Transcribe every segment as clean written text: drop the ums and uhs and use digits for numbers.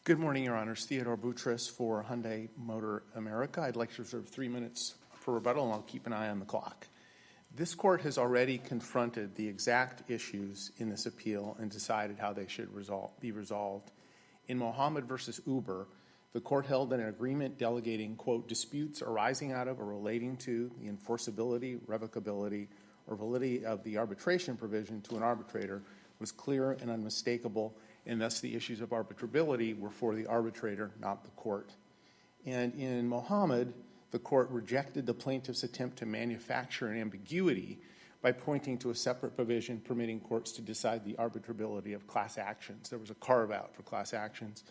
Good morning, Your Honors. Theodore Boutros for Hyundai Motor America. I'd like to reserve 3 minutes for rebuttal, and I'll keep an eye on the clock. This court has already confronted the exact issues in this appeal and decided how they should be resolved. In Mohammed versus Uber, the court held that an agreement delegating, quote, disputes arising out of or relating to the enforceability, revocability, or validity of the arbitration provision to an arbitrator was clear and unmistakable, and thus the issues of arbitrability were for the arbitrator, not the court. And in Mohammed, the court rejected the plaintiff's attempt to manufacture an ambiguity by pointing to a separate provision permitting courts to decide the arbitrability of class actions. There was a carve-out for class actions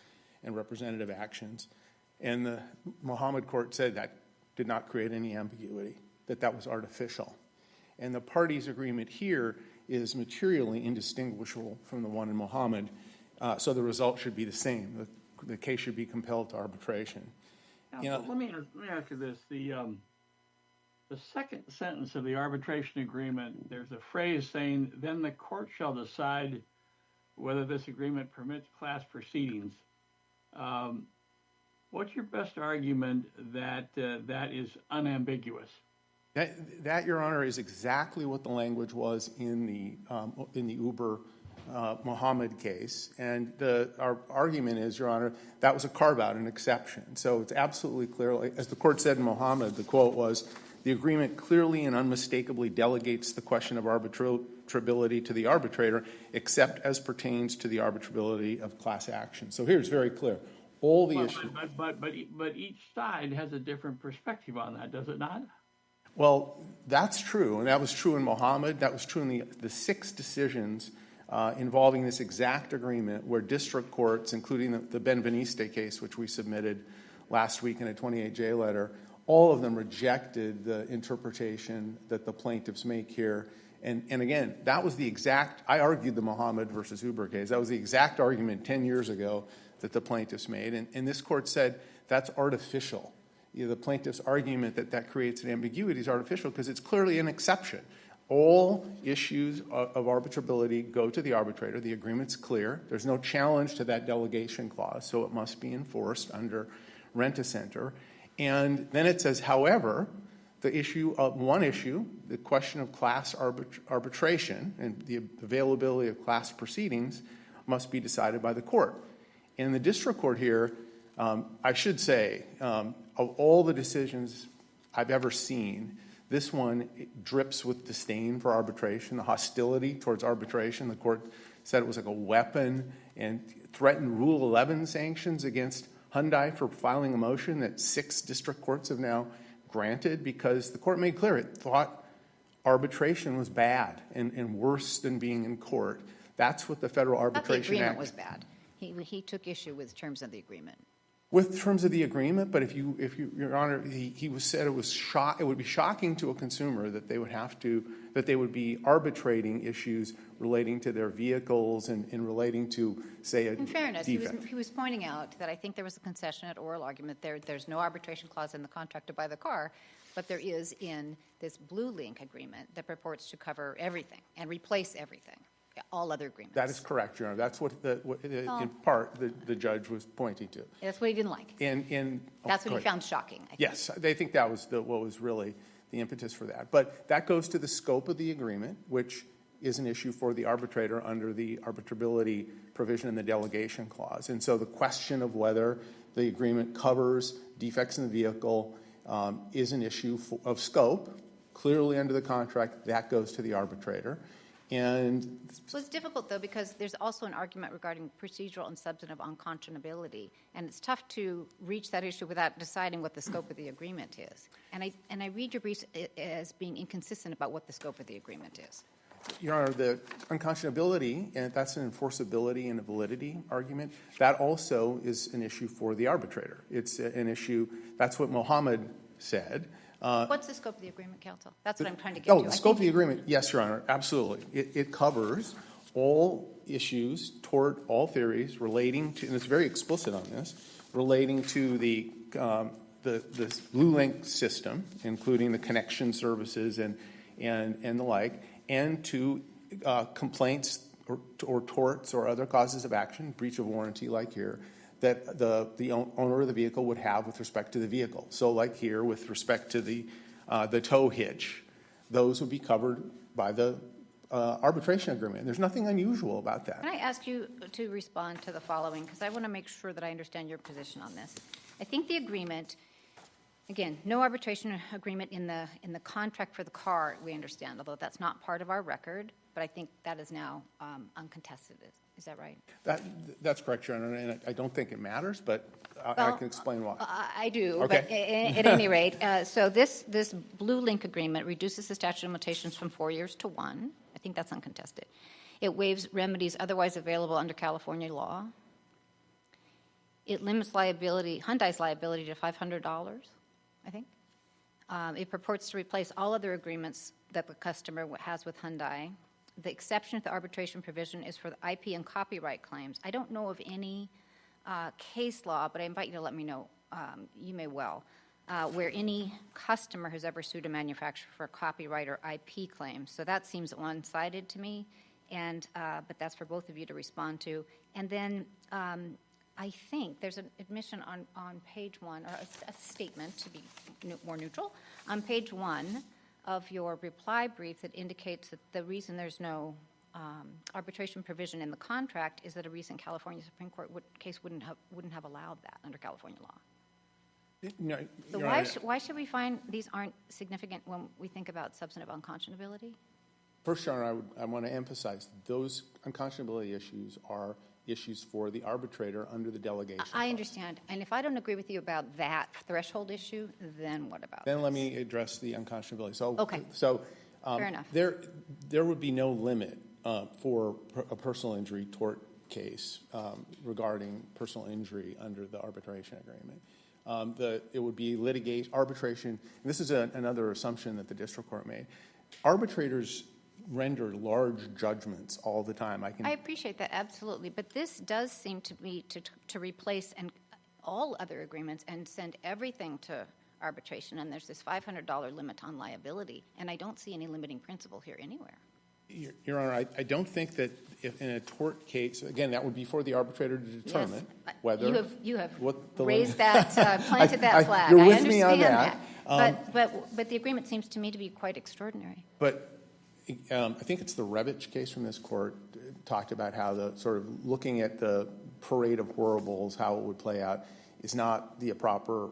and representative actions, and the Mohammed court said that did not create any ambiguity, that was artificial. And the parties' agreement here is materially indistinguishable from the one in Mohammed, so the result should be the same. The case should be compelled to arbitration. Let me ask you this. The second sentence of the arbitration agreement, there's a phrase saying, then the court shall decide whether this agreement permits class proceedings. What's your best argument that that is unambiguous? That, Your Honor, is exactly what the language was in the Uber Mohammed case. And our argument is, Your Honor, that was a carve-out, an exception. So it's absolutely clear, as the court said in Mohammed, the quote was, the agreement clearly and unmistakably delegates the question of arbitrability to the arbitrator, except as pertains to the arbitrability of class action. So here it's very clear. All the issues. But each side has a different perspective on that, does it not? Well, that's true, and that was true in Mohammed. That was true in the 6 decisions involving this exact agreement where district courts, including the Benveniste case, which we submitted last week in a 28J letter, all of them rejected the interpretation that the plaintiffs make here. And again, that was the exact, I argued the Mohammed versus Uber case. That was the exact argument 10 years ago that the plaintiffs made. And this court said that's artificial. The plaintiff's argument that creates an ambiguity is artificial because it's clearly an exception. All issues of arbitrability go to the arbitrator. The agreement's clear. There's no challenge to that delegation clause, so it must be enforced under Rent-A-Center. And then it says, however, the issue of one issue, the question of class arbitration and the availability of class proceedings must be decided by the court. In the district court here, I should say, of all the decisions I've ever seen, this one drips with disdain for arbitration, the hostility towards arbitration. The court said it was like a weapon and threatened Rule 11 sanctions against Hyundai for filing a motion that 6 district courts have now granted because the court made clear it thought arbitration was bad and worse than being in court. That's what the Federal Arbitration Act... The agreement was bad. He took issue with terms of the agreement. With terms of the agreement, but if you, Your Honor, he said it would be shocking to a consumer that they would be arbitrating issues relating to their vehicles and relating to, say, a In fairness, defect. he was pointing out that I think there was a concession at oral argument. There's no arbitration clause in the contract to buy the car, but there is in this Blue Link agreement that purports to cover everything and replace everything. All other agreements. That is correct, Your Honor. That's what in part, the judge was pointing to. That's what he didn't like. That's what he found shocking. I think. Yes, they think that was what was really the impetus for that. But that goes to the scope of the agreement, which is an issue for the arbitrator under the arbitrability provision in the delegation clause. And so the question of whether the agreement covers defects in the vehicle is an issue of scope. Clearly under the contract, that goes to the arbitrator. And so it's difficult, though, because there's also an argument regarding procedural and substantive unconscionability, and it's tough to reach that issue without deciding what the scope of the agreement is. And I read your briefs as being inconsistent about what the scope of the agreement is. Your Honor, the unconscionability, and that's an enforceability and a validity argument, that also is an issue for the arbitrator. It's an issue, that's what Mohammed said. What's the scope of the agreement, counsel? That's what I'm trying to get to. The scope of the agreement, yes, Your Honor, absolutely. It covers all issues toward all theories relating to, and it's very explicit on this, relating to the Blue Link system, including the connection services and the like, and to complaints or torts or other causes of action, breach of warranty like here, that the owner of the vehicle would have with respect to the vehicle. So like here, with respect to the tow hitch, those would be covered by the arbitration agreement. There's nothing unusual about that. Can I ask you to respond to the following, because I want to make sure that I understand your position on this. I think the agreement, again, no arbitration agreement in the contract for the car, we understand, although that's not part of our record, but I think that is now uncontested. Is that right? That's correct, Your Honor, and I don't think it matters, but I can explain why. I do, Okay. but at any rate, so this Blue Link agreement reduces the statute of limitations from 4 years to 1. I think that's uncontested. It waives remedies otherwise available under California law. It limits Hyundai's liability to $500, I think. It purports to replace all other agreements that the customer has with Hyundai. The exception to the arbitration provision is for the IP and copyright claims. I don't know of any case law, but I invite you to let me know, you may well, where any customer has ever sued a manufacturer for copyright or IP claims. So that seems one-sided to me, but that's for both of you to respond to. And then I think there's an admission on page 1, or a statement to be more neutral, on page 1 of your reply brief that indicates that the reason there's no arbitration provision in the contract is that a recent California Supreme Court case wouldn't have allowed that under California law. No, So Your Honor, why should we find these aren't significant when we think about substantive unconscionability? First, Your Honor, I want to emphasize those unconscionability issues are issues for the arbitrator under the delegation. I understand. And if I don't agree with you about that threshold issue, then what about Then this? let me address the unconscionability. Okay. So Fair enough. There would be no limit for a personal injury tort case regarding personal injury under the arbitration agreement. It would be arbitration. And this is another assumption that the district court made. Arbitrators render large judgments all the time. I appreciate that, absolutely. But this does seem to me to replace all other agreements and send everything to arbitration. And there's this $500 limit on liability. And I don't see any limiting principle here anywhere. Your Honor, I don't think that if in a tort case, again, that would be for the arbitrator to determine whether You have what the raised limit- that, planted that flag. You're I with me on understand that. But the agreement seems to me to be quite extraordinary. But I think it's the Revich case from this court talked about how the sort of looking at the parade of horribles, how it would play out, is not the proper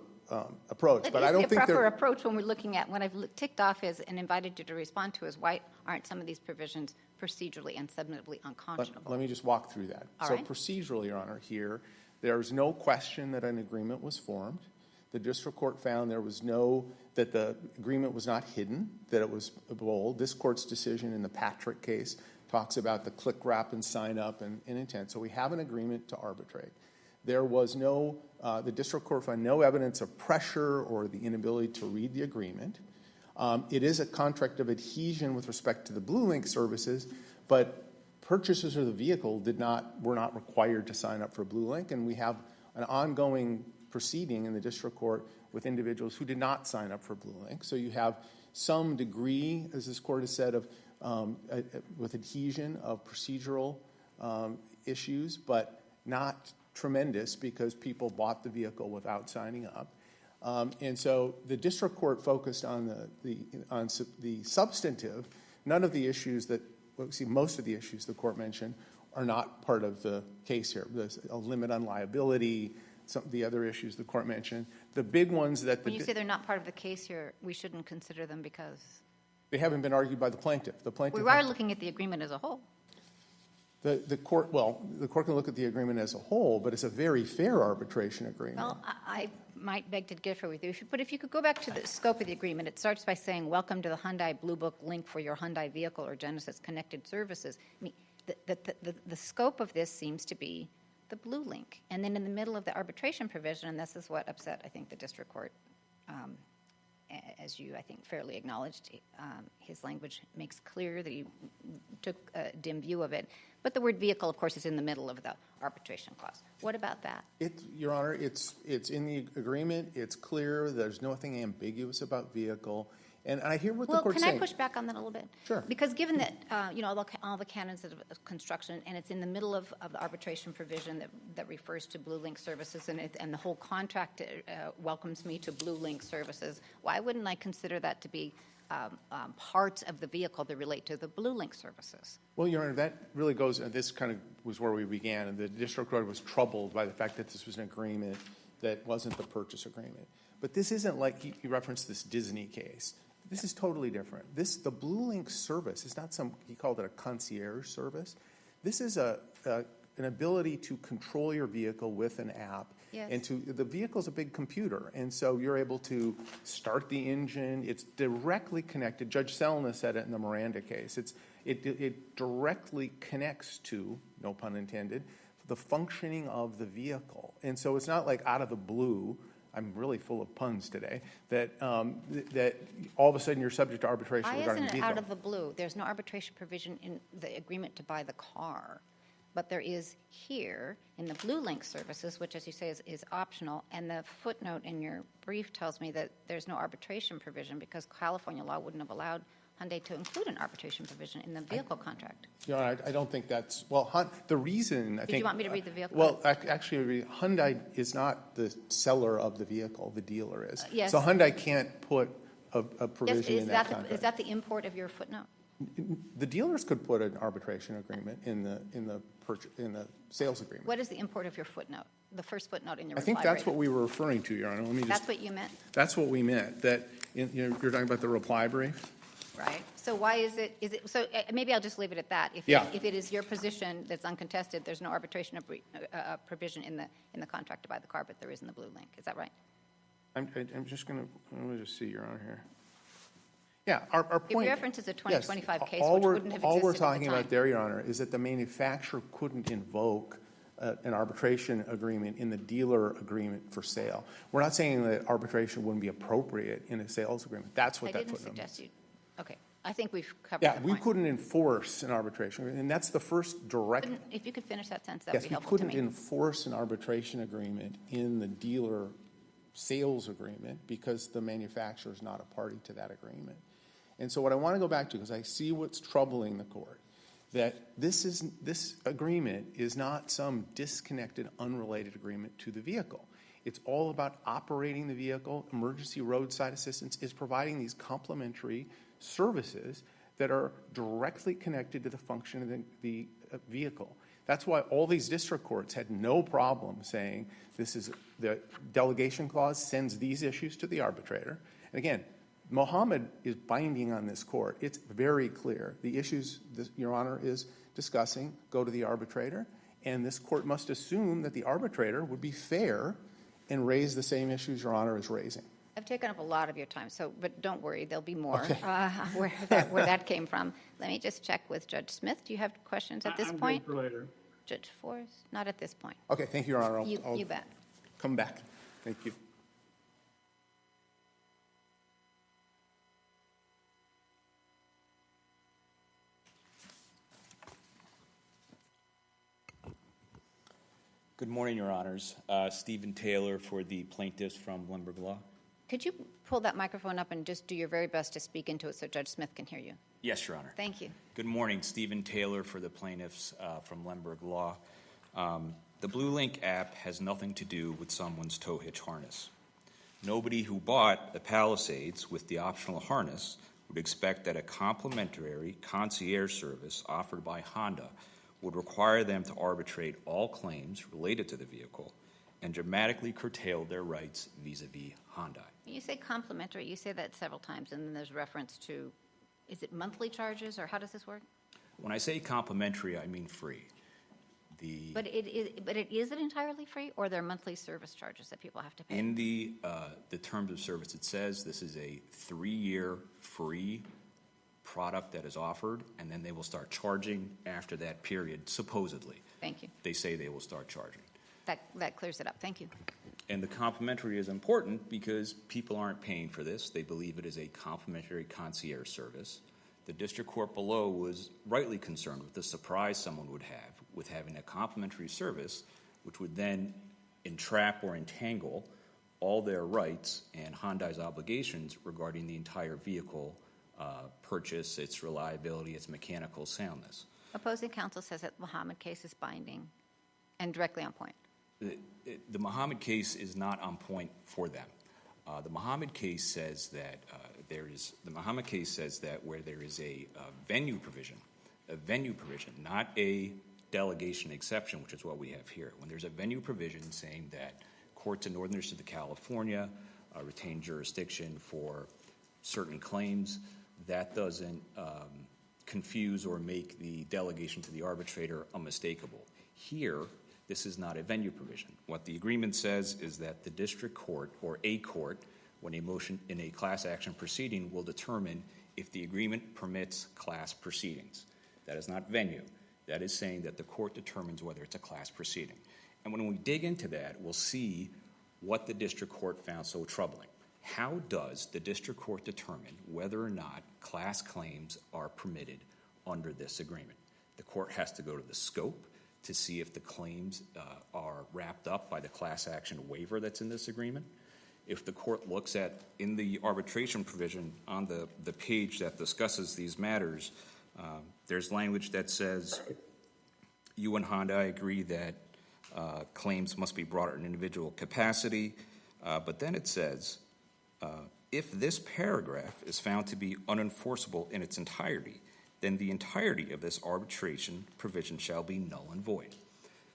approach. But I don't think the proper approach when we're looking at what I've ticked off is and invited you to respond to is why aren't some of these provisions procedurally and substantively unconscionable? Let me just walk through that. All So right. procedurally, Your Honor, here, there's no question that an agreement was formed. The district court found that the agreement was not hidden, that it was bold. This court's decision in the Patrick case talks about the click wrap and sign up and intent. So we have an agreement to arbitrate. There was the district court found no evidence of pressure or the inability to read the agreement. It is a contract of adhesion with respect to the Blue Link services, but purchasers of the vehicle were not required to sign up for Blue Link, and we have an ongoing proceeding in the district court with individuals who did not sign up for Blue Link. So you have some degree, as this court has said, of with adhesion of procedural issues, but not tremendous because people bought the vehicle without signing up. And so the district court focused on the substantive. None of the issues most of the issues the court mentioned are not part of the case here. There's a limit on liability, some of the other issues the court mentioned. The big ones that When you say they're not part of the case here, we shouldn't consider them because they haven't been argued by the plaintiff. we are looking at the agreement as a whole. The court can look at the agreement as a whole, but it's a very fair arbitration agreement. Well, I might beg to differ with you, but if you could go back to the scope of the agreement, it starts by saying, welcome to the Hyundai Blue Book link for your Hyundai vehicle or Genesis connected services. I mean, the scope of this seems to be the Blue Link. And then in the middle of the arbitration provision, and this is what upset, I think, the district court, as you, I think, fairly acknowledged, his language makes clear that he took a dim view of it. But the word vehicle, of course, is in the middle of the arbitration clause. What about that? Your Honor, it's in the agreement. It's clear. There's nothing ambiguous about vehicle. And I hear what the Well, court's can I saying. push back on that a little bit? Sure. Because given that, all the canons of construction, and it's in the middle of the arbitration provision that refers to Blue Link services, and the whole contract welcomes me to Blue Link services, why wouldn't I consider that to be parts of the vehicle that relate to the Blue Link services? Well, Your Honor, that really goes, and this kind of was where we began, and the district court was troubled by the fact that this was an agreement that wasn't the purchase agreement. But this isn't like, you referenced this Disney case. This is totally different. The Blue Link service is not he called it a concierge service. This is an ability to control your vehicle with an app. Yes. And the vehicle's a big computer, and so you're able to start the engine. It's directly connected. Judge Selna said it in the Miranda case. It directly connects to, no pun intended, the functioning of the vehicle. And so it's not like out of the blue, I'm really full of puns today, that all of a sudden you're subject to arbitration Why regarding the isn't it vehicle. out of the blue? There's no arbitration provision in the agreement to buy the car, but there is here in the Blue Link services, which, as you say, is optional, and the footnote in your brief tells me that there's no arbitration provision because California law wouldn't have allowed Hyundai to include an arbitration provision in the vehicle contract. You know, I don't think that's, the reason I think. Did you want me to read the vehicle? Well, actually, Hyundai is not the seller of the vehicle, the dealer is. Yes. So Hyundai can't put a Yes, provision in that contract. is that the import of your footnote? The dealers could put an arbitration agreement in the sales agreement. What is the import of your footnote? The first footnote in your I reply think that's brief. what we were referring to, Your Honor. Let me just. That's what you meant, That's what we meant, that, you're talking about the reply brief? right? So why is it, so maybe I'll just leave it at that. Yeah. If it is your position that's uncontested, there's no arbitration provision in the contract to buy the car, but there is in the Blue Link. Is that right? I'm just going to, let me just see, Your Honor, here. Yeah, our It point. references a yes, 2025 case, all which we're- wouldn't have All we're existed at the talking time. about there, Your Honor, is that the manufacturer couldn't invoke an arbitration agreement in the dealer agreement for sale. We're not saying that arbitration wouldn't be appropriate in a sales agreement. That's what I that didn't footnote means. suggest you, okay. I think we've covered Yeah, the we point. couldn't enforce an arbitration, agreement, and that's the first direct. If you could finish that sentence, that would Yes, be we helpful to couldn't me. enforce an arbitration agreement in the dealer sales agreement because the manufacturer is not a party to that agreement. And so what I want to go back to, because I see what's troubling the court, that this agreement is not some disconnected, unrelated agreement to the vehicle. It's all about operating the vehicle. Emergency roadside assistance is providing these complementary services that are directly connected to the function of the vehicle. That's why all these district courts had no problem saying this is the delegation clause sends these issues to the arbitrator. And again, Mohammed is binding on this court. It's very clear. The issues that Your Honor is discussing go to the arbitrator, and this court must assume that the arbitrator would be fair and raise the same issues Your Honor is raising. I've taken up a lot of your time, but don't worry, there'll be more Okay. where that came from. Let me just check with Judge Smith. Do you have questions at this I'm point? good for later. Judge Forrest? Not at this point. Okay, thank you, Your Honor. I'll You bet. come back. Thank you. Good morning, Your Honors. Stephen Taylor for the plaintiffs from Lemberg Law. Could you pull that microphone up and just do your very best to speak into it so Judge Smith can hear you? Yes, Your Honor. Thank you. Good morning, Stephen Taylor for the plaintiffs from Lemberg Law. The Blue Link app has nothing to do with someone's tow hitch harness. Nobody who bought the Palisades with the optional harness would expect that a complimentary concierge service offered by Honda would require them to arbitrate all claims related to the vehicle and dramatically curtail their rights vis-a-vis Hyundai. When you say complimentary, you say that several times, and then there's reference to, is it monthly charges, or how does this work? When I say complimentary, I mean free. But is it entirely free, or are there monthly service charges that people have to pay? In the terms of service, it says this is a 3-year free product that is offered, and then they will start charging after that period, supposedly. Thank you. They say they will start charging. That clears it up. Thank you. And the complimentary is important because people aren't paying for this. They believe it is a complimentary concierge service. The district court below was rightly concerned with the surprise someone would have with having a complimentary service, which would then entrap or entangle all their rights and Hyundai's obligations regarding the entire vehicle purchase, its reliability, its mechanical soundness. Opposing counsel says that the Muhammad case is binding and directly on point. The Muhammad case is not on point for them. The Muhammad case says that where there is a venue provision, not a delegation exception, which is what we have here. When there's a venue provision saying that courts in Northern District of California retain jurisdiction for certain claims, that doesn't confuse or make the delegation to the arbitrator unmistakable. Here, this is not a venue provision. What the agreement says is that the district court or a court, when a motion in a class action proceeding, will determine if the agreement permits class proceedings. That is not venue. That is saying that the court determines whether it's a class proceeding. And when we dig into that, we'll see what the district court found so troubling. How does the district court determine whether or not class claims are permitted under this agreement? The court has to go to the scope to see if the claims are wrapped up by the class action waiver that's in this agreement. If the court looks at, in the arbitration provision on the page that discusses these matters, there's language that says, you and Hyundai agree that claims must be brought in individual capacity, but then it says, if this paragraph is found to be unenforceable in its entirety, then the entirety of this arbitration provision shall be null and void.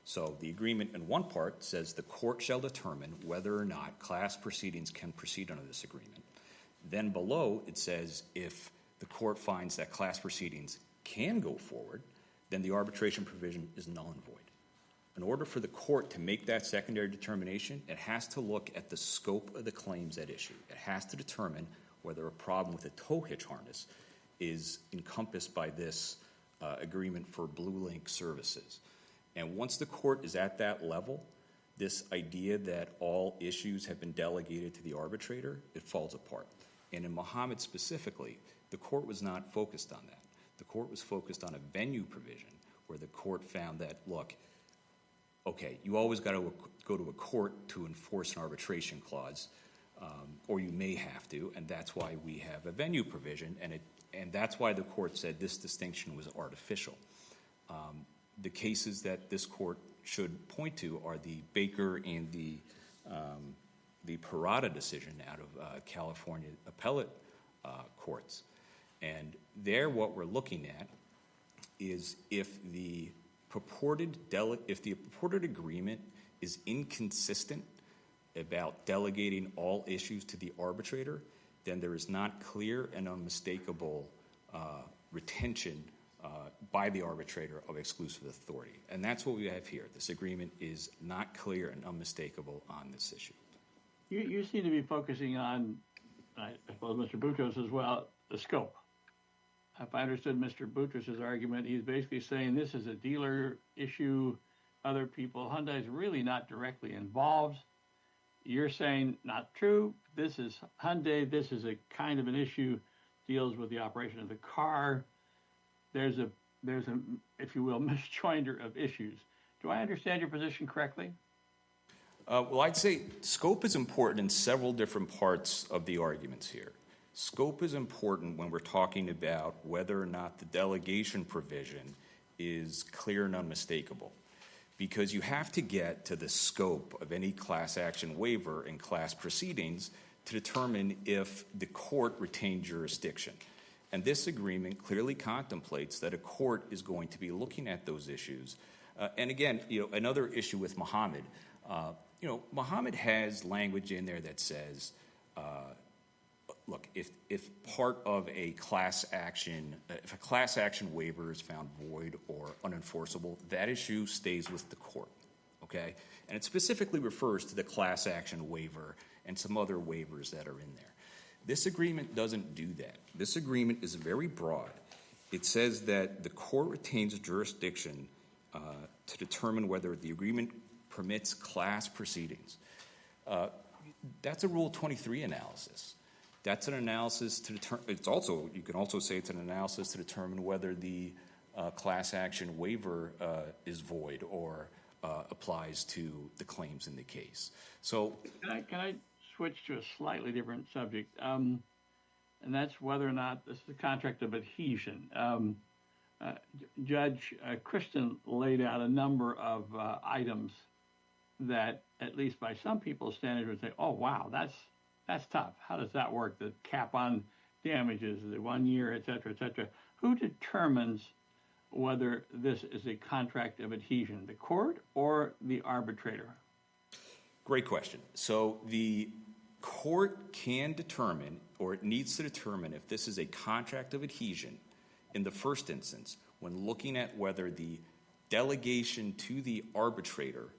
So the agreement in one part says the court shall determine whether or not class proceedings can proceed under this agreement. Then below it says if the court finds that class proceedings can go forward, then the arbitration provision is null and void. In order for the court to make that secondary determination, it has to look at the scope of the claims at issue. It has to determine whether a problem with a tow hitch harness is encompassed by this agreement for Blue Link services. And once the court is at that level, this idea that all issues have been delegated to the arbitrator, it falls apart. And in Muhammad specifically, the court was not focused on that. The court was focused on a venue provision where the court found that, look, okay, you always got to go to a court to enforce an arbitration clause, or you may have to, and that's why we have a venue provision, and that's why the court said this distinction was artificial. The cases that this court should point to are the Baker and the Parada decision out of California appellate courts. And there what we're looking at is if the purported agreement is inconsistent about delegating all issues to the arbitrator, then there is not clear and unmistakable retention by the arbitrator of exclusive authority. And that's what we have here. This agreement is not clear and unmistakable on this issue. You seem to be focusing on, I suppose Mr. Boutros as well, the scope. If I understood Mr. Boutros' argument, he's basically saying this is a dealer issue, other people, Hyundai's really not directly involved. You're saying not true, this is Hyundai, this is a kind of an issue, deals with the operation of the car. There's a, if you will, misjoinder of issues. Do I understand your position correctly? Well, I'd say scope is important in several different parts of the arguments here. Scope is important when we're talking about whether or not the delegation provision is clear and unmistakable, because you have to get to the scope of any class action waiver in class proceedings to determine if the court retained jurisdiction. And this agreement clearly contemplates that a court is going to be looking at those issues. And again, another issue with Muhammad, Muhammad has language in there that says, look, if part of a class action, if a class action waiver is found void or unenforceable, that issue stays with the court, okay? And it specifically refers to the class action waiver and some other waivers that are in there. This agreement doesn't do that. This agreement is very broad. It says that the court retains jurisdiction to determine whether the agreement permits class proceedings. That's a Rule 23 analysis. That's an analysis to determine, you can also say it's an analysis to determine whether the class action waiver is void or applies to the claims in the case. So, Can I switch to a slightly different subject, and that's whether or not this is a contract of adhesion. Judge Christen laid out a number of items that, at least by some people's standards, would say, "Oh, wow, that's tough. How does that work? The cap on damages, the 1 year, et cetera, et cetera." Who determines whether this is a contract of adhesion, the court or the arbitrator? Great question. So the court can determine, or it needs to determine, if this is a contract of adhesion in the first instance when looking at whether the delegation to the arbitrator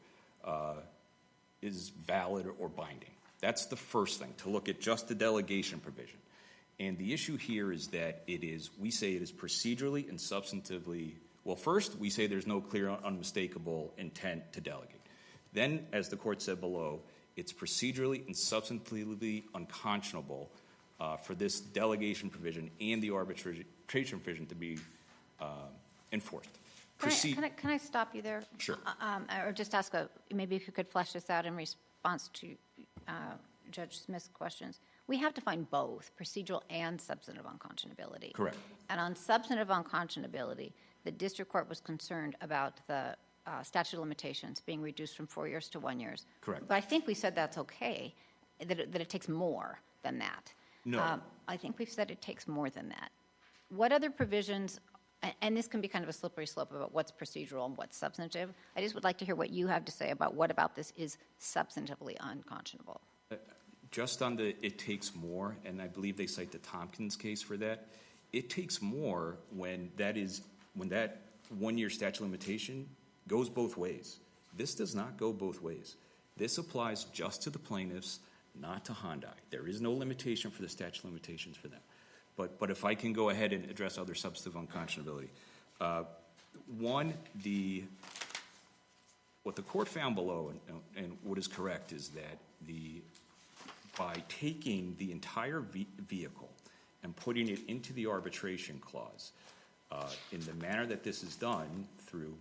is valid or binding. That's the first thing, to look at just the delegation provision. And the issue here is that we say it is procedurally and substantively, well, first, we say there's no clear, unmistakable intent to delegate. Then, as the court said below, it's procedurally and substantively unconscionable for this delegation provision and the arbitration provision to be enforced. Can I stop you there? Sure. Or just ask maybe if you could flesh this out in response to Judge Smith's questions. We have to find both procedural and substantive unconscionability. Correct. And on substantive unconscionability, the district court was concerned about the statute of limitations being reduced from 4 years to 1 year. Correct. But I think we said that's okay, that it takes more than that. No. I think we've said it takes more than that. What other provisions, and this can be kind of a slippery slope about what's procedural and what's substantive. I just would like to hear what you have to say about what about this is substantively unconscionable. Just on the it takes more, and I believe they cite the Tompkins case for that, it takes more when that 1 year statute of limitation goes both ways. This does not go both ways. This applies just to the plaintiffs, not to Hyundai. There is no limitation for the statute of limitations for them. But if I can go ahead and address other substantive unconscionability. One, what the court found below, and what is correct, is that by taking the entire vehicle and putting it into the arbitration clause in the manner that this is done through,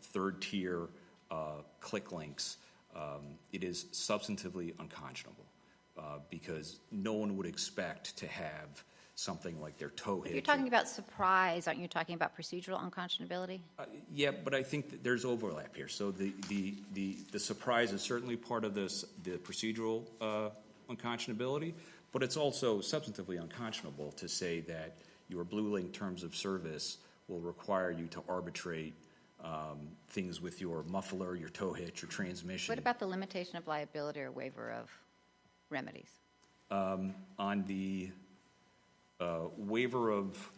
third tier click links, it is substantively unconscionable because no one would expect to have something like their tow hitch. If you're talking about surprise, aren't you talking about procedural unconscionability? Yeah, but I think that there's overlap here. So the surprise is certainly part of the procedural unconscionability, but it's also substantively unconscionable to say that your Blue Link terms of service will require you to arbitrate things with your muffler, your tow hitch, your transmission. What about the limitation of liability or waiver of remedies? On the waiver of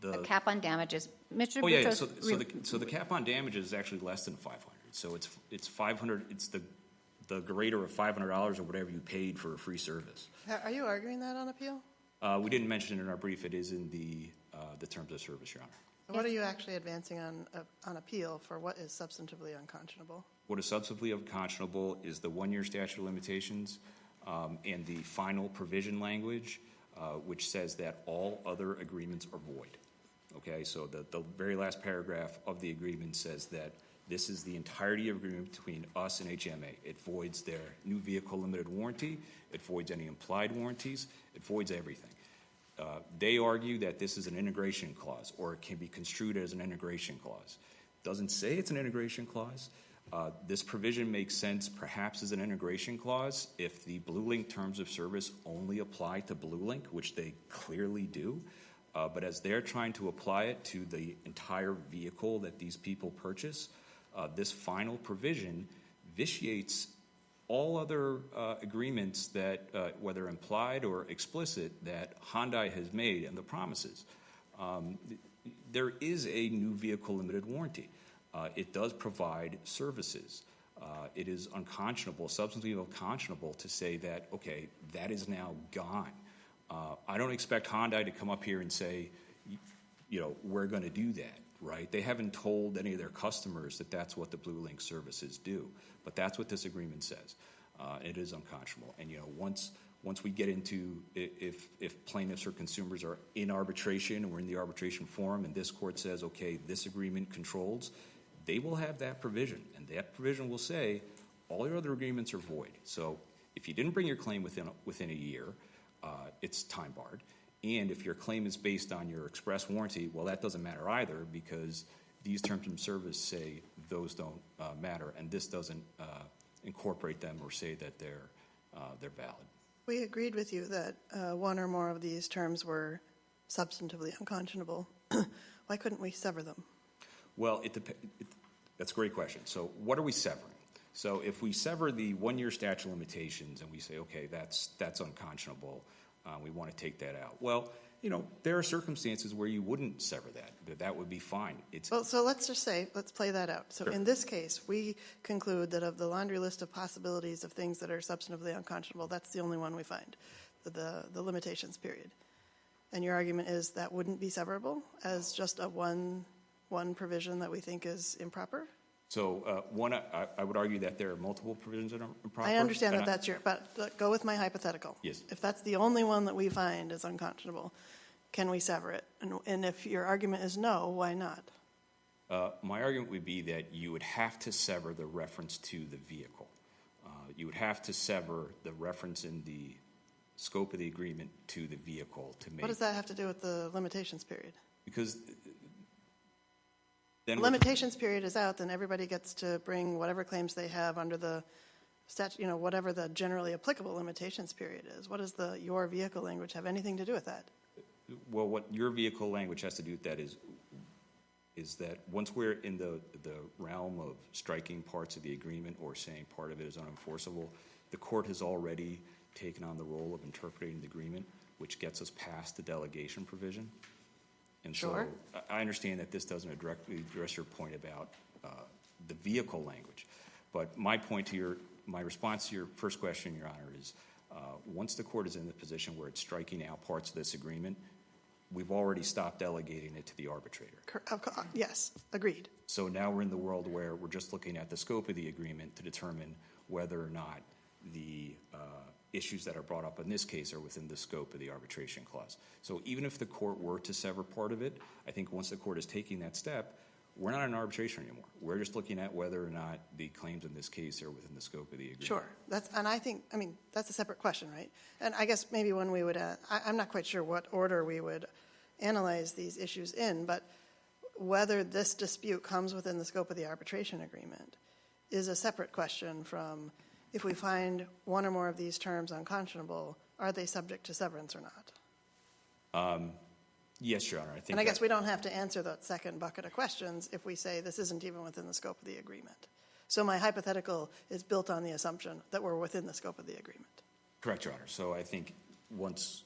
The cap on damages. Mr. Oh, yeah, Boutros, so the cap on damages is actually less than 500. So it's 500, it's the greater of $500 or whatever you paid for a free service. Are you arguing that on appeal? We didn't mention it in our brief. It is in the terms of service, Your Honor. What are you actually advancing on appeal for what is substantively unconscionable? What is substantively unconscionable is the 1 year statute of limitations and the final provision language, which says that all other agreements are void. Okay, so the very last paragraph of the agreement says that this is the entirety of agreement between us and HMA. It voids their new vehicle limited warranty. It voids any implied warranties. It voids everything. They argue that this is an integration clause, or it can be construed as an integration clause. Doesn't say it's an integration clause. This provision makes sense perhaps as an integration clause if the Blue Link terms of service only apply to Blue Link, which they clearly do. But as they're trying to apply it to the entire vehicle that these people purchase, this final provision vitiates all other agreements that, whether implied or explicit, that Hyundai has made and the promises. There is a new vehicle limited warranty. It does provide services. It is unconscionable, substantively unconscionable to say that, okay, that is now gone. I don't expect Hyundai to come up here and say, we're going to do that, right? They haven't told any of their customers that that's what the Blue Link services do, but that's what this agreement says. It is unconscionable. And, once we get into if plaintiffs or consumers are in arbitration or in the arbitration forum and this court says, okay, this agreement controls, they will have that provision. And that provision will say all your other agreements are void. So if you didn't bring your claim within a year, it's time barred. And if your claim is based on your express warranty, well, that doesn't matter either, because these terms of service say those don't matter, and this doesn't incorporate them or say that they're valid. We agreed with you that one or more of these terms were substantively unconscionable. Why couldn't we sever them? Well, that's a great question. So what are we severing? So if we sever the 1-year statute of limitations and we say, okay, that's unconscionable, we want to take that out. Well, there are circumstances where you wouldn't sever that. That would be fine. Well, so let's just say, let's play that out. So Sure. in this case, we conclude that of the laundry list of possibilities of things that are substantively unconscionable, that's the only one we find, the limitations period. And your argument is that wouldn't be severable as just a one provision that we think is improper? So one, I would argue that there are multiple provisions that are improper. I understand and that that's but go with my hypothetical. Yes. If that's the only one that we find is unconscionable, can we sever it? And if your argument is no, why not? My argument would be that you would have to sever the reference to the vehicle. You would have to sever the reference in the scope of the agreement to the vehicle to make. What does that have to do with the limitations period? Because then Limitations period is out, then everybody gets to bring whatever claims they have under the statute, whatever the generally applicable limitations period is. What does your vehicle language have anything to do with that? Well, what your vehicle language has to do with that is that once we're in the realm of striking parts of the agreement or saying part of it is unenforceable, the court has already taken on the role of interpreting the agreement, which gets us past the delegation provision. And Sure. so I understand that this doesn't directly address your point about the vehicle language. But my response to your first question, Your Honor, is once the court is in the position where it's striking out parts of this agreement, we've already stopped delegating it to the arbitrator. Yes, agreed. So now we're in the world where we're just looking at the scope of the agreement to determine whether or not the issues that are brought up in this case are within the scope of the arbitration clause. So even if the court were to sever part of it, I think once the court is taking that step, we're not in arbitration anymore. We're just looking at whether or not the claims in this case are within the scope of the agreement. Sure. That's a separate question, right? And I guess maybe when we would, I'm not quite sure what order we would analyze these issues in, but whether this dispute comes within the scope of the arbitration agreement is a separate question from if we find one or more of these terms unconscionable, are they subject to severance or not? Yes, Your Honor. And I guess we don't have to answer that second bucket of questions if we say this isn't even within the scope of the agreement. So my hypothetical is built on the assumption that we're within the scope of the agreement. Correct, Your Honor. So I think once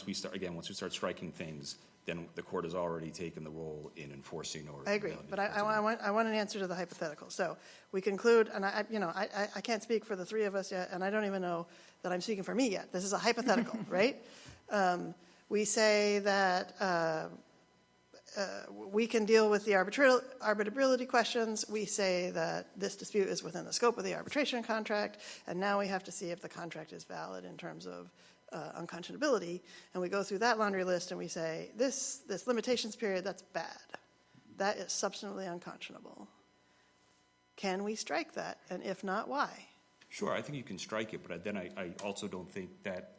we start striking things, then the court has already taken the role in enforcing or. I agree, but I want an answer to the hypothetical. So we conclude, and I can't speak for the three of us yet, and I don't even know that I'm speaking for me yet. This is a hypothetical, right? We say that we can deal with the arbitrability questions. We say that this dispute is within the scope of the arbitration contract, and now we have to see if the contract is valid in terms of unconscionability. And we go through that laundry list and we say, this limitations period, that's bad. That is substantively unconscionable. Can we strike that? And if not, why? Sure, I think you can strike it, but then I also don't think that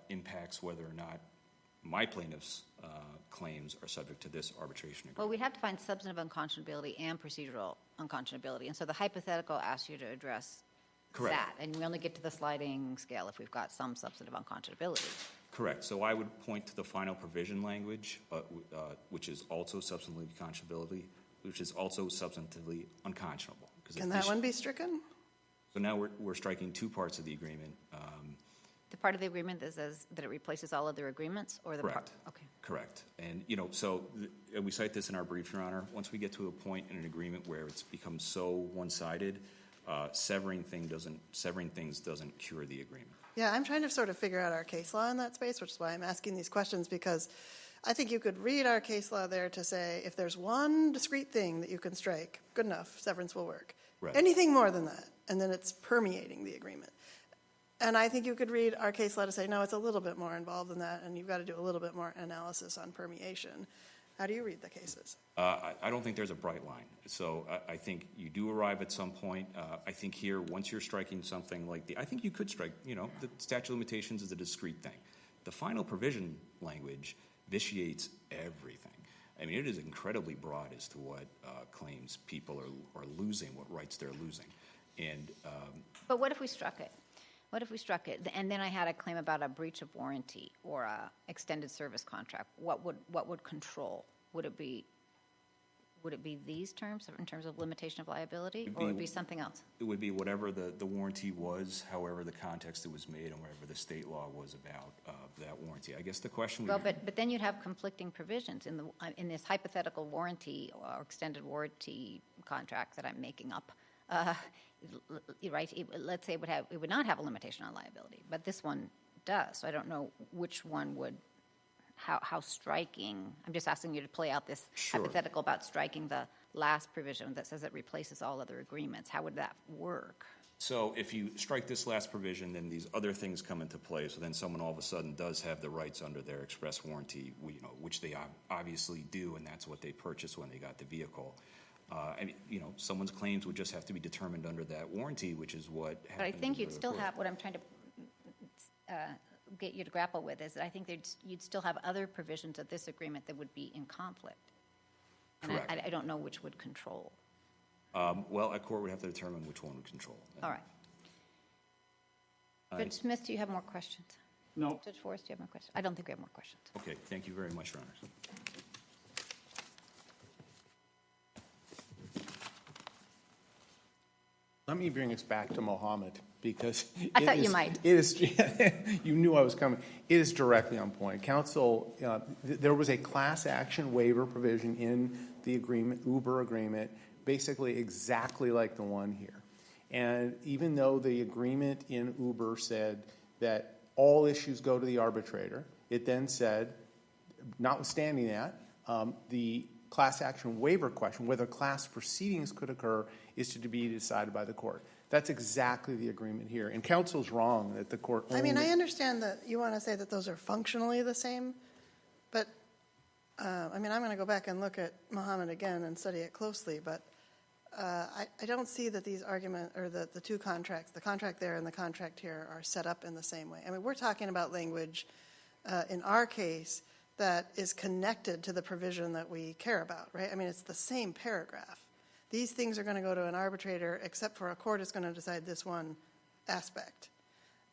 impacts whether or not my plaintiff's claims are subject to this arbitration agreement. Well, we'd have to find substantive unconscionability and procedural unconscionability. And so the hypothetical asks you to address Correct. that. And we only get to the sliding scale if we've got some substantive unconscionability. Correct. So I would point to the final provision language, which is also substantively unconscionable. Can that one be stricken? So now we're striking two parts of the agreement. The part of the agreement that says that it replaces all other agreements, or the part? Correct. Okay. Correct. And, we cite this in our brief, Your Honor. Once we get to a point in an agreement where it's become so one-sided, severing things doesn't cure the agreement. Yeah, I'm trying to sort of figure out our case law in that space, which is why I'm asking these questions, because I think you could read our case law there to say if there's one discrete thing that you can strike, good enough, severance will work. Right. Anything more than that, and then it's permeating the agreement. And I think you could read our case law to say, no, it's a little bit more involved than that, and you've got to do a little bit more analysis on permeation. How do you read the cases? I don't think there's a bright line. So I think you do arrive at some point. I think here, once you're striking something like I think you could strike, the statute of limitations is a discrete thing. The final provision language vitiates everything. I mean, it is incredibly broad as to what claims people are losing, what rights they're losing. And But what if we struck it? What if we struck it, and then I had a claim about a breach of warranty or a extended service contract? What would control? Would it be these terms in terms of limitation of liability, or would it be something else? it would be whatever the warranty was, however the context it was made, and whatever the state law was about that warranty. I guess the question Well, would but then you'd have conflicting provisions in this hypothetical warranty or extended warranty contract that I'm making up. Right? Let's say it would not have a limitation on liability, but this one does. So I don't know which one would. How striking? I'm just asking you to play out this Sure. hypothetical about striking the last provision that says it replaces all other agreements. How would that work? So if you strike this last provision, then these other things come into play. So then someone all of a sudden does have the rights under their express warranty, which they obviously do, and that's what they purchased when they got the vehicle. And someone's claims would just have to be determined under that warranty, which is what happened. But I think you'd under the still court. have, what I'm trying to get you to grapple with is that I think you'd still have other provisions of this agreement that would be in conflict. And Correct. I don't know which would control. Well, a court would have to determine which one would control. All right. Judge Smith, do you have more questions? No, Judge Forrest, do you have more questions? I don't think we have more questions. Okay, thank you very much, Your Honors. Let me bring us back to Mohammed, because I thought you might. It is, you knew I was coming. It is directly on point. Counsel, there was a class action waiver provision in the agreement, Uber agreement, basically exactly like the one here. And even though the agreement in Uber said that all issues go to the arbitrator, it then said, notwithstanding that, the class action waiver question, whether class proceedings could occur, is to be decided by the court. That's exactly the agreement here. And counsel's wrong that the court only... I mean, I understand that you want to say that those are functionally the same, but, I'm going to go back and look at Mohammed again and study it closely, but I don't see that these arguments, or the two contracts, the contract there and the contract here, are set up in the same way. I mean, we're talking about language, in our case, that is connected to the provision that we care about, right? I mean, it's the same paragraph. These things are going to go to an arbitrator, except for a court is going to decide this one aspect.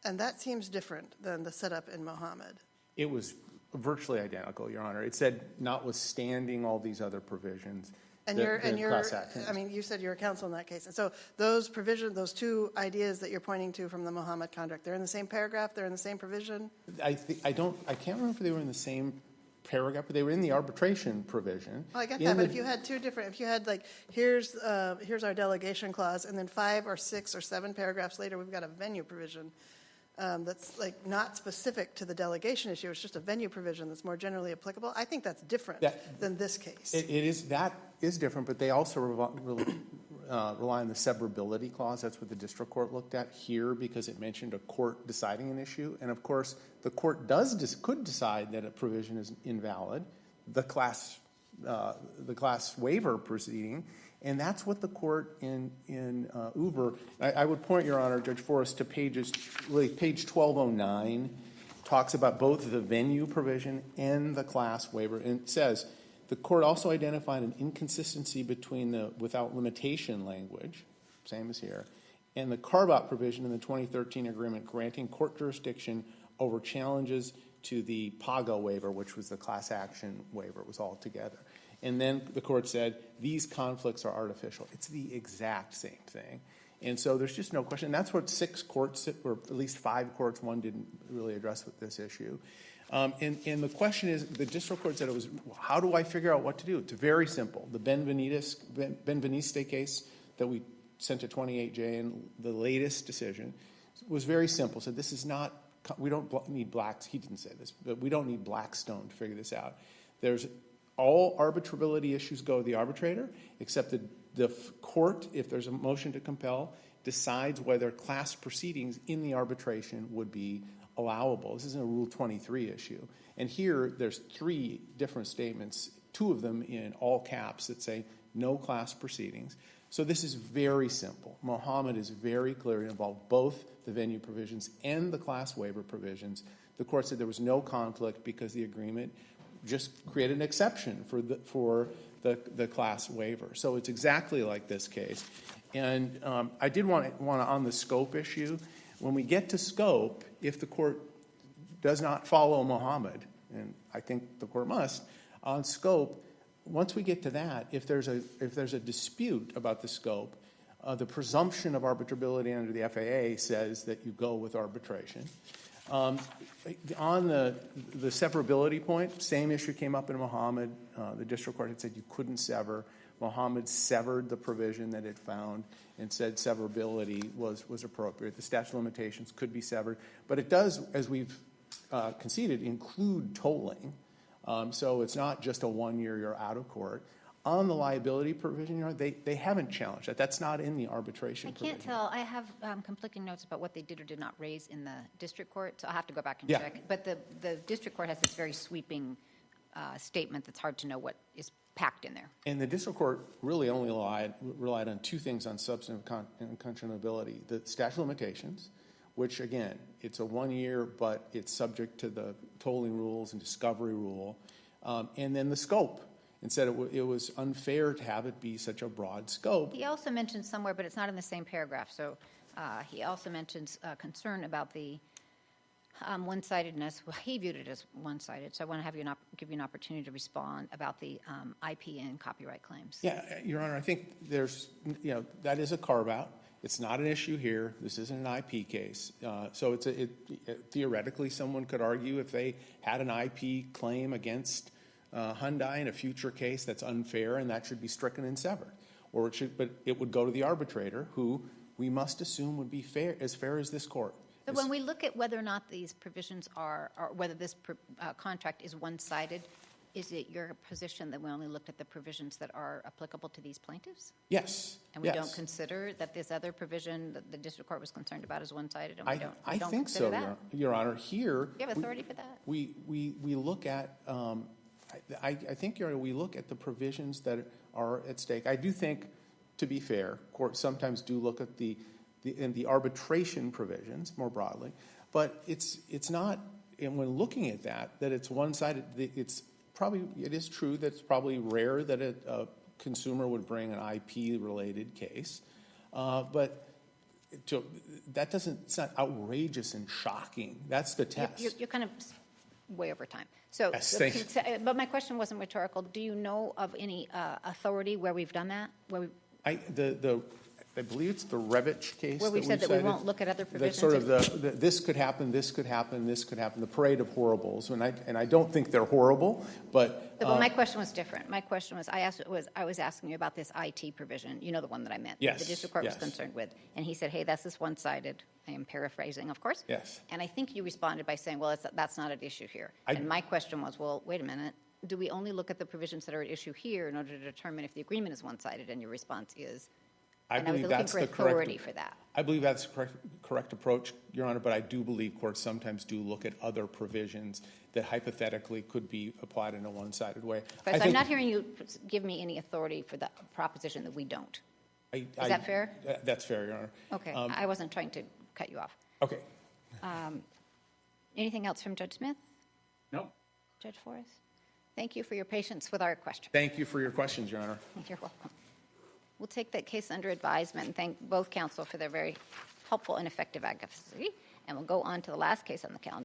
And that seems different than the setup in Mohammed. It was virtually identical, Your Honor. It said notwithstanding all these other provisions. And the you're, class actions. I mean, you said you're counsel in that case. And so those provisions, those two ideas that you're pointing to from the Mohammed contract, they're in the same paragraph, they're in the same provision? I can't remember if they were in the same paragraph, but they were in the arbitration provision. Well, I get that, but if you had two different, if you had like, here's our delegation clause, and then 5 or 6 or 7 paragraphs later, we've got a venue provision that's like not specific to the delegation issue, it's just a venue provision that's more generally applicable, I think that's different than this case. That is different, but they also rely on the severability clause. That's what the district court looked at here, because it mentioned a court deciding an issue. And of course, the court could decide that a provision is invalid, the class waiver proceeding, and that's what the court in Uber. I would point, Your Honor, Judge Forrest, to page 1209, talks about both the venue provision and the class waiver, and it says, the court also identified an inconsistency between the without limitation language, same as here, and the carve-out provision in the 2013 agreement granting court jurisdiction over challenges to the PAGO waiver, which was the class action waiver. It was all together. And then the court said, these conflicts are artificial. It's the exact same thing. And so there's just no question. And that's what 6 courts, or at least 5 courts, one didn't really address with this issue. And the question is, the district court said it was, how do I figure out what to do? It's very simple. The Benveniste case that we sent to 28J in the latest decision was very simple. Said this is not, we don't need he didn't say this, but we don't need Blackstone to figure this out. There's all arbitrability issues go to the arbitrator, except the court, if there's a motion to compel, decides whether class proceedings in the arbitration would be allowable. This isn't a Rule 23 issue. And here, there's 3 different statements two of them in all caps that say no class proceedings. So this is very simple. Mohammed is very clear. It involved both the venue provisions and the class waiver provisions. The court said there was no conflict because the agreement just created an exception for the class waiver. So it's exactly like this case. And I did want to, on the scope issue, when we get to scope, if the court does not follow Mohammed, and I think the court must, on scope, once we get to that, if there's a dispute about the scope, the presumption of arbitrability under the FAA says that you go with arbitration. On the severability point, same issue came up in Mohammed. The district court had said you couldn't sever. Mohammed severed the provision that it found and said severability was appropriate. The statute of limitations could be severed. But it does, as we've conceded, include tolling. So it's not just a 1 year you're out of court. On the liability provision, they haven't challenged that. That's not in the arbitration provision. I can't tell. I have conflicting notes about what they did or did not raise in the district court, so I'll have to go back and check. But the district court has this very sweeping statement that's hard to know what is packed in there. And the district court really only relied on two things on substantive unconscionability. The statute of limitations, which, again, it's a 1 year, but it's subject to the tolling rules and discovery rule. And then the scope. And said it was unfair to have it be such a broad scope. He also mentioned somewhere, but it's not in the same paragraph, so he also mentions concern about the one-sidedness. Well, he viewed it as one-sided, so I want to have give you an opportunity to respond about the IP and copyright claims. Yeah, Your Honor, I think there's, that is a carve-out. It's not an issue here. This isn't an IP case. So theoretically, someone could argue if they had an IP claim against Hyundai in a future case that's unfair and that should be stricken and severed. But it would go to the arbitrator, who we must assume would be fair as this court. So when we look at whether or not these provisions are, or whether this contract is one-sided, is it your position that we only looked at the provisions that are applicable to these plaintiffs? Yes. And we don't consider that this other provision that the district court was concerned about is one-sided, and we don't I think consider so, that? Your Honor. Here, Do you have authority for that? We look at. I think, Your Honor, we look at the provisions that are at stake. I do think, to be fair, courts sometimes do look at the arbitration provisions more broadly, but it's not. And when looking at that it's one-sided. It is true that it's probably rare that a consumer would bring an IP-related case, but that doesn't. It's not outrageous and shocking. That's the test. You're kind of way over time. So, yes, thank you. But my question wasn't rhetorical. Do you know of any authority where we've done that? I believe it's the Revich case. Where we've said that we won't look at other provisions? That's sort of this could happen, this could happen, this could happen, the parade of horribles. And I don't think they're horrible, but... But my question was different. My question was, I was asking you about this IT provision, the one that I meant. Yes. The district court was concerned with. And he said, hey, that's this one-sided. I am paraphrasing, of course. Yes. And I think you responded by saying, well, that's not at issue here. And my question was, well, wait a minute. Do we only look at the provisions that are at issue here in order to determine if the agreement is one-sided? And your response is... I believe that's the authority for that. I believe that's the correct approach, Your Honor, but I do believe courts sometimes do look at other provisions that hypothetically could be applied in a one-sided way. So I'm not hearing you give me any authority for the proposition that we don't. Is that fair? That's fair, Your Honor. Okay. I wasn't trying to cut you off. Okay. Anything else from Judge Smith? Nope. Judge Forrest? Thank you for your patience with our question. Thank you for your questions, Your Honor. You're welcome. We'll take that case under advisement and thank both counsel for their very helpful and effective advocacy. And we'll go on to the last case on the calendar.